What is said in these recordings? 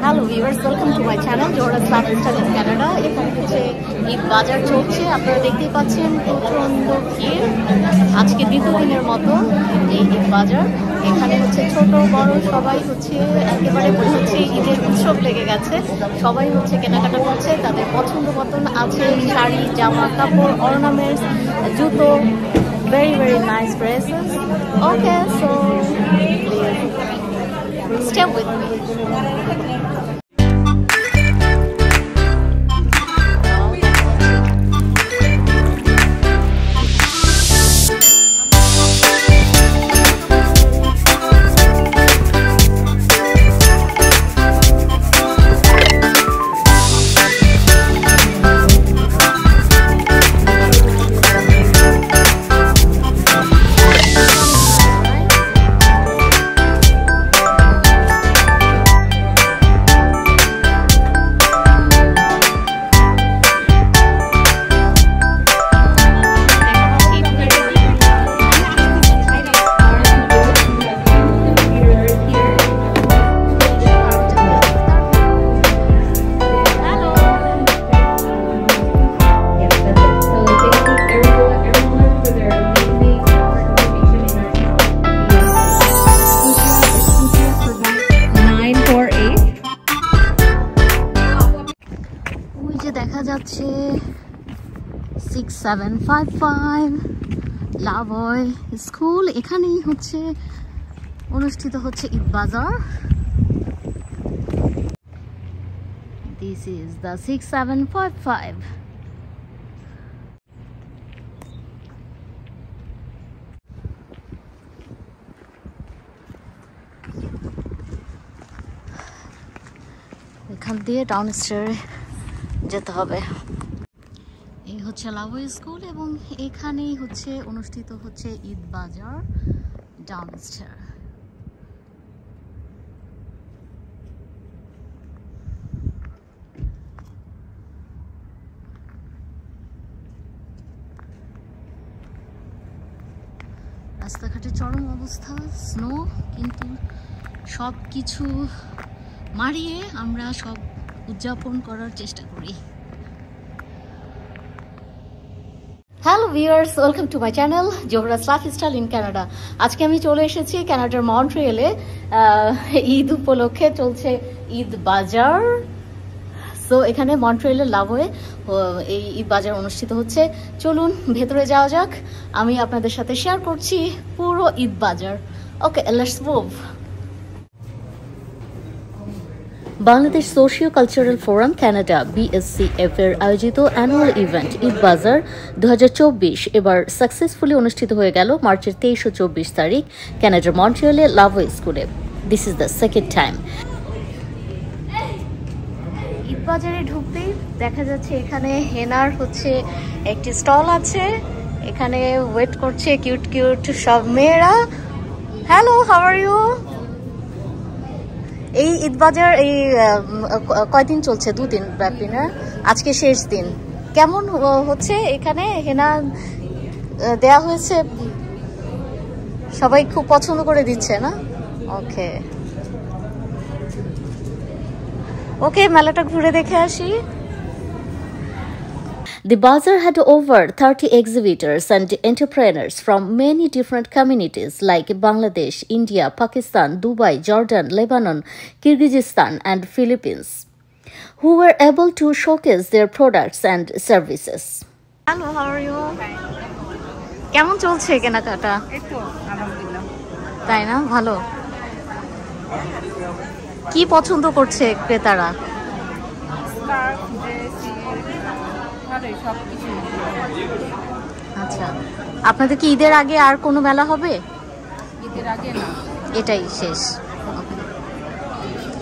Hello viewers, welcome to my channel Zohra's lifestyle in Canada. এখানে হচ্ছে ঈদ বাজার চলছে, আপনারা দেখতেই পাচ্ছেন প্রচন্ড ভিড়। আজকে দ্বিতীয় দিনের মতো এই ঈদ বাজার। এখানে হচ্ছে ছোট বড় সবাই হচ্ছে একেবারে মনে হচ্ছে ঈদের উৎসব লেগে গেছে। সবাই হচ্ছে কেনাকাটা করছে, তাদের পছন্দ মতন আছে শাড়ি, জামা কাপড়, অর্নামেন্টস, জুতো, very very nice dresses. Okay, so please stay with me. দেখা যাচ্ছে 6755 লাভয় স্কুল। এখানেই হচ্ছে অনুষ্ঠিত হচ্ছে ঈদ বাজার। This is the 6755. এখান দিয়ে টাউন স্টেয়ারে যেতে হবে। এই হচ্ছে লাভয় স্কুল এবং এখানেই হচ্ছে অনুষ্ঠিত হচ্ছে ঈদ বাজার ডাউনস্টার। রাস্তাঘাটে চরম অবস্থা, স্নো, কিন্তু সব কিছু মারিয়ে আমরা সব উদযাপন করার চেষ্টা করি। Hello viewers, welcome to my channel Zohra's lifestyle in Canada. আজকে আমি চলে এসেছি কানাডার মন্ট্রিয়েলে। ঈদ উপলক্ষে চলছে ঈদ বাজার। সো এখানে মন্ট্রিয়েলের লাভয়ে এই ঈদ বাজার অনুষ্ঠিত হচ্ছে। চলুন ভেতরে যাওয়া যাক, আমি আপনাদের সাথে শেয়ার করছি পুরো ঈদ বাজার। Okay, let's move. Bangladesh socio cultural forum Canada BSCF এর আয়োজিত অ্যানুয়াল ইভেন্ট ঈদ বাজার 2024 এবার সাকসেসফুলি অনুষ্ঠিত হয়ে গেল মার্চের 23 ও 24 তারিখ কানাডার মন্ট্রিয়েলে লাভয় স্কুলে। This is the second time. Eid বাজারে ঢুকতেই দেখা যাচ্ছে এখানে হেনার হচ্ছে একটি স্টল আছে। এখানে ওয়েট করছে কিউট কিউট সব মেয়েরা। Hello, how are you? এই ঈদ বাজার এই কয়দিন চলছে? 2 দিন ব্যাপী না? আজকে শেষ দিন। কেমন হচ্ছে এখানে? হেনা দেয়া হয়েছে, সবাই খুব পছন্দ করে দিচ্ছে না? ওকে ওকে, মেলাটা ঘুরে দেখে আসি। The bazaar had over 30 exhibitors and entrepreneurs from many different communities like Bangladesh, India, Pakistan, Dubai, Jordan, Lebanon, Kyrgyzstan, and Philippines, who were able to showcase their products and services. Hello, how are you? কেমন চলছে কেনাকাটা? এই তো আলহামদুলিল্লাহ। তাই না? ভালো। কি পছন্দ করছে ক্রেতারা? আচ্ছা, আপনাদের কি ঈদের আগে আর কোনো মেলা হবে? ঈদের আগে না, এটাই শেষ।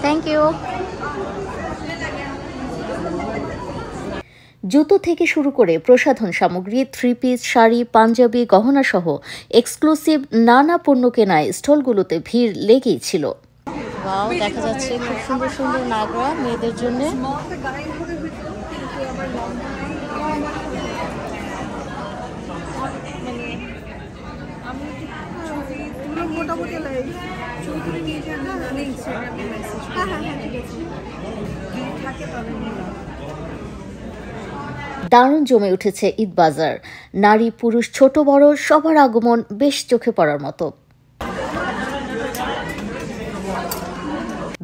Thank you. জুতো থেকে শুরু করে প্রসাধন সামগ্রী, 3 পিস, শাড়ি, পাঞ্জাবি, গহনা সহ এক্সক্লুসিভ নানা পণ্য কেনায় স্টলগুলোতে ভিড় লেগেই ছিল। ওয়াও, দেখা যাচ্ছে খুব সুন্দর সুন্দর নাগরা মেয়েদের জন্য। মোটামুটি লাই চৌধুরী নিয়ে যান না, আমি ইনস্টাগ্রামে মেসেজ করি। হ্যাঁ ঠিক আছে, যদি থাকে তবে নিলাম। দারুণ জমে উঠেছে ঈদ বাজার। নারী পুরুষ ছোট বড় সবার আগমন বেশ চোখে পড়ার মতো।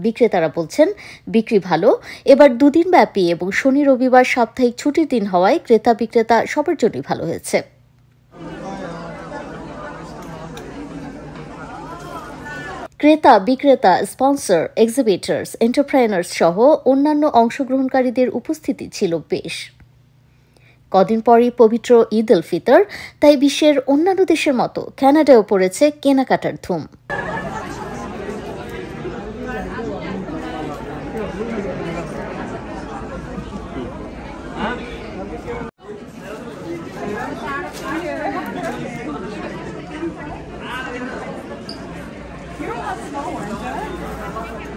বিক্রেতারা বলছেন বিক্রি ভালো। এবার 2 দিন ব্যাপী এবং শনি রবিবার সাপ্তাহিক ছুটির দিন হওয়ায় ক্রেতা বিক্রেতা সবার জন্যই ভালো হয়েছে। ক্রেতা বিক্রেতা, স্পন্সর, এক্সিবিটর্স, এন্টারপ্রেনার্স সহ অন্যান্য অংশগ্রহণকারীদের উপস্থিতি ছিল বেশ। কদিন পরই পবিত্র ঈদ উল ফিতর, তাই বিশ্বের অন্যান্য দেশের মতো কানাডায়ও পড়েছে কেনাকাটার ধুম।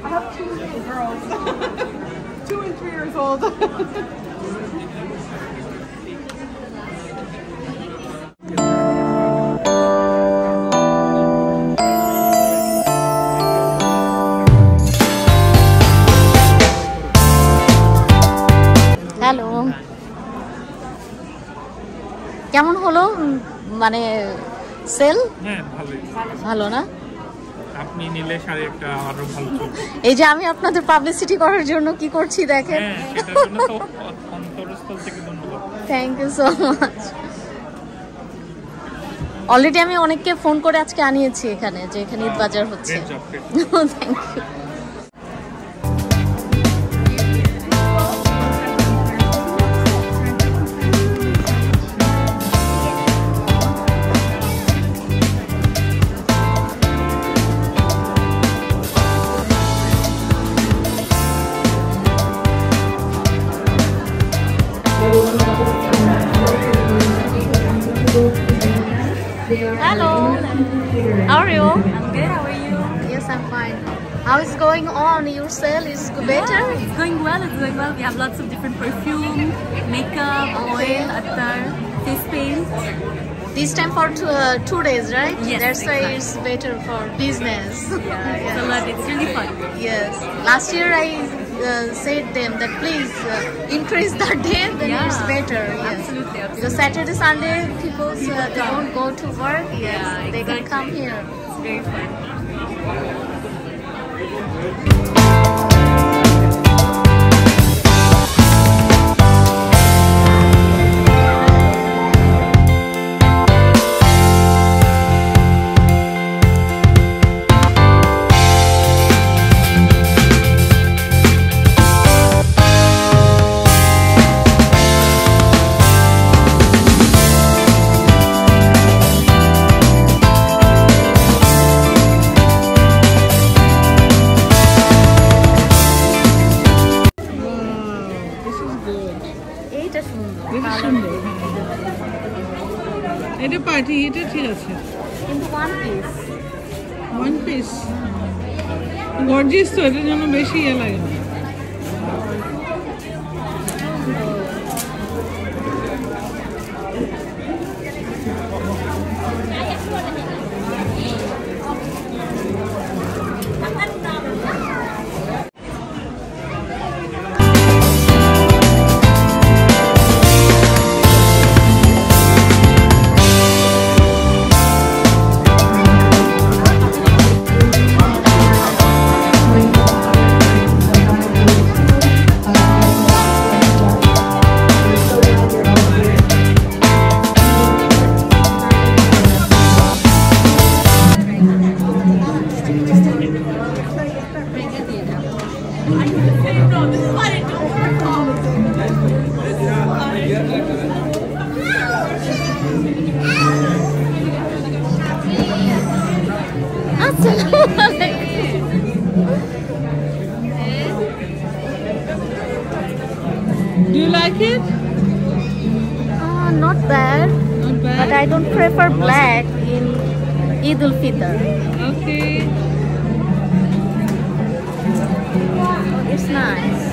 I have 2 little girls, 2 and 3 years old. Hello, কেমন হলো মানে সেল? হ্যাঁ ভালোই, ভালো না? আপনি নিলে শাড়ি একটা আরো ভালো চলবে। এই যে আমি আপনাদের পাবলিসিটি করার জন্য কি করছি দেখেন। হ্যাঁ, সেটার জন্য তো অন্তরস্থল থেকে ধন্যবাদ। Thank you so much. Already আমি অনেককে ফোন করে আজকে আনিয়েছি এখানে, যে এখানে ঈদ বাজার হচ্ছে। Great job, great. Thank you. Hello, how are you? I'm good. How are you? Yes, I'm fine. How is going on? Your sale is better? Yeah, it's going well. It's going well. We have lots of different perfume, makeup, oil, attar, face paint. This time for 2 days, right? Yes, That's why exactly. it's better for business. Yeah, it's a lot. It's really fun. Yes. Last year I said them that please increase the day, then Yeah, it's better. Yes. absolutely, absolutely. Because Saturday, Sunday, people they don't go to work. Yes, Yeah, they can exactly. come here. It's very fun. এইটা সুন্দর, এটা সুন্দর। এটা party, এটা ঠিক আছে। কিন্তু one piece. 1 piece gorgeous, তো এটার জন্য বেশি ইয়ে লাগে না। Do you like it? Not bad, Not bad. but I don't prefer black in Eid ul Fitr. Okay. It's nice.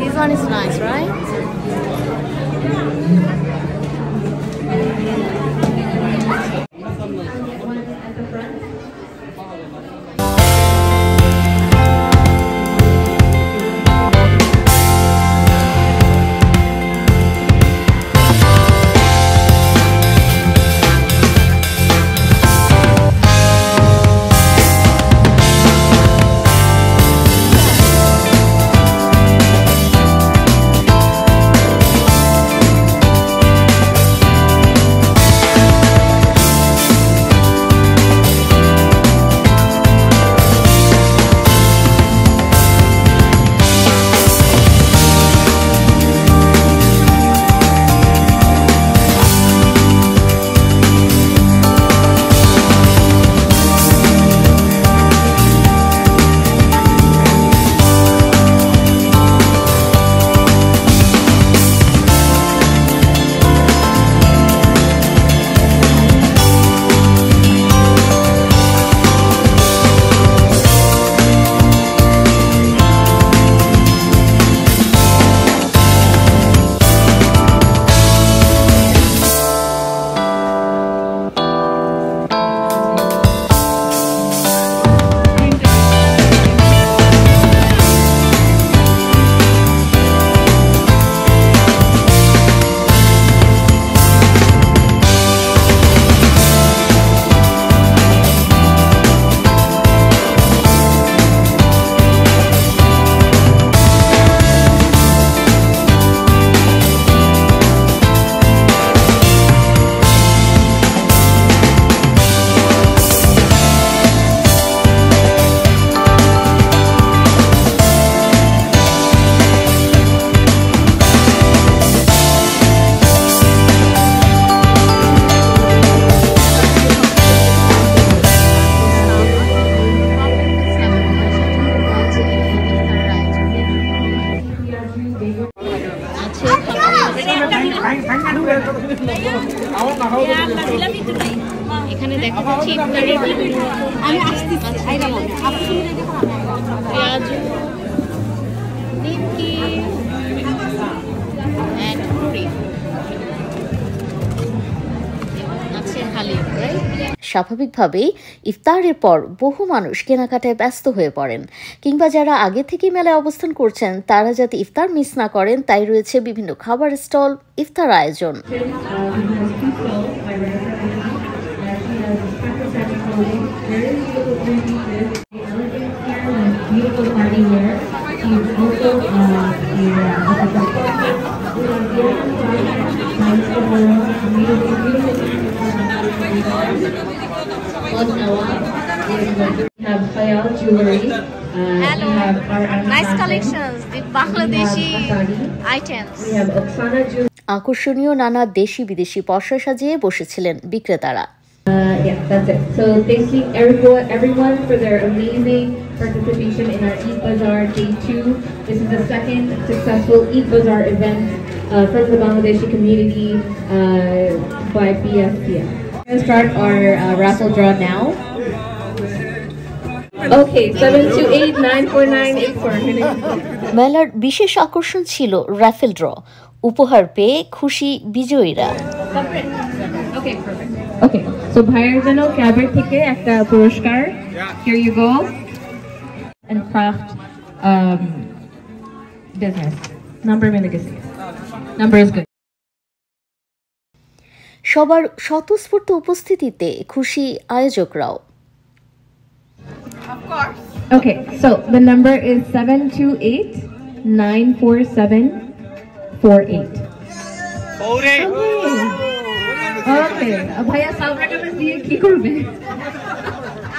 This one is nice, right? হচ্ছে ইফতারের আমি আসতেছি আইরা মনে আপনি পেঁয়াজু নিমকি and পুরি আছে হালিম রাইট। স্বাভাবিকভাবেই ইফতারের পর বহু মানুষ কেনাকাটায় ব্যস্ত হয়ে পড়েন, কিংবা যারা আগে থেকেই মেলায় অবস্থান করছেন তারা যাতে ইফতার মিস না করেন তাই রয়েছে বিভিন্ন খাবার স্টল, ইফতার আয়োজন। Hello, nice collections, the Bangladeshi items. আকর্ষণীয় নানা দেশি বিদেশি পসরা সাজিয়ে বসেছিলেন বিক্রেতারা। Yeah, that's it. So thanking everyone for their amazing participation in our Eid Bazaar Day 2. This is the second successful Eid Bazaar event from the Bangladeshi community by BSPF. We're going to start our raffle draw now. Okay, 7289498. মেলার বিশেষ আকর্ষণ ছিল Rafael draw. উপহার পেয়ে খুশি বিজয়ীরা। Okay, perfect. Okay, so ভাইয়ের জন্য ক্যাবের থেকে একটা পুরস্কার. Here you go. And craft business. Number মিলে গেছে. Number is good. সবার স্বতঃস্ফূর্ত উপস্থিতিতে খুশি আয়োজকরাও। of course. Okay, so the number is 728-947-48. Okay, ভাইয়া সালভার কাছে দিয়ে কি করবে?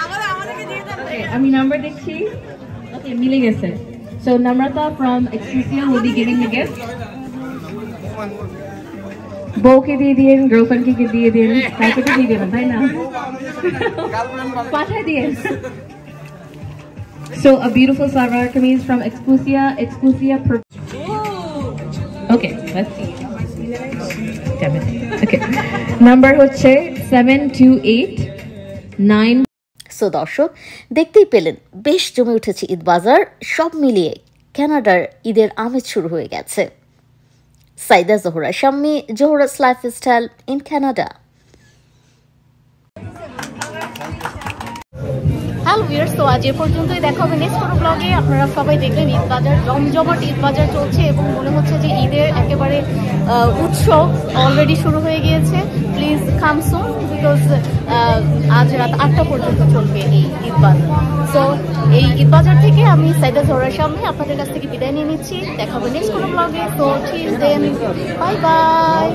আমাদেরকে দিয়ে দেন। Okay, আমি নাম্বার দেখছি. Okay, মিলে গেছে. So Namrata from Excusia will be giving the gift. বউকে দিয়ে দিন, গার্লফ্রেন্ডকে দিয়ে দিন, তাকে তো দিয়ে দেবেন তাই না? পাঠায় দিন। So a beautiful salwar kameez from Excusia. Okay, let's see. Damn it. Okay. Number হচ্ছে 728-9. সো দর্শক দেখতেই পেলেন বেশ জমে উঠেছে ঈদ বাজার। সব মিলিয়ে কানাডার ঈদের আমেজ শুরু হয়ে গেছে। Saida Zohra Shammi, Zohra's lifestyle in Canada. Hello viewers, তো আজ এ পর্যন্তই, দেখা হবে নেক্সট কোনো ব্লগে। আপনারা সবাই দেখলেন ঈদ বাজার, জমজমাট ঈদ বাজার চলছে এবং মনে হচ্ছে যে ঈদের একেবারে উৎসব অলরেডি শুরু হয়ে গিয়েছে। প্লিজ কাম সুন বিকজ আজ রাত 8টা পর্যন্ত চলবে এই ঈদ বাজার। সো এই ঈদ বাজার থেকে আমি সাইদা জোহরা শাম্মী আপনাদের কাছ থেকে বিদায় নিয়ে নিচ্ছি। দেখা হবে নেক্সট কোনো ব্লগে। তো ঠিক দেন, বাই বাই।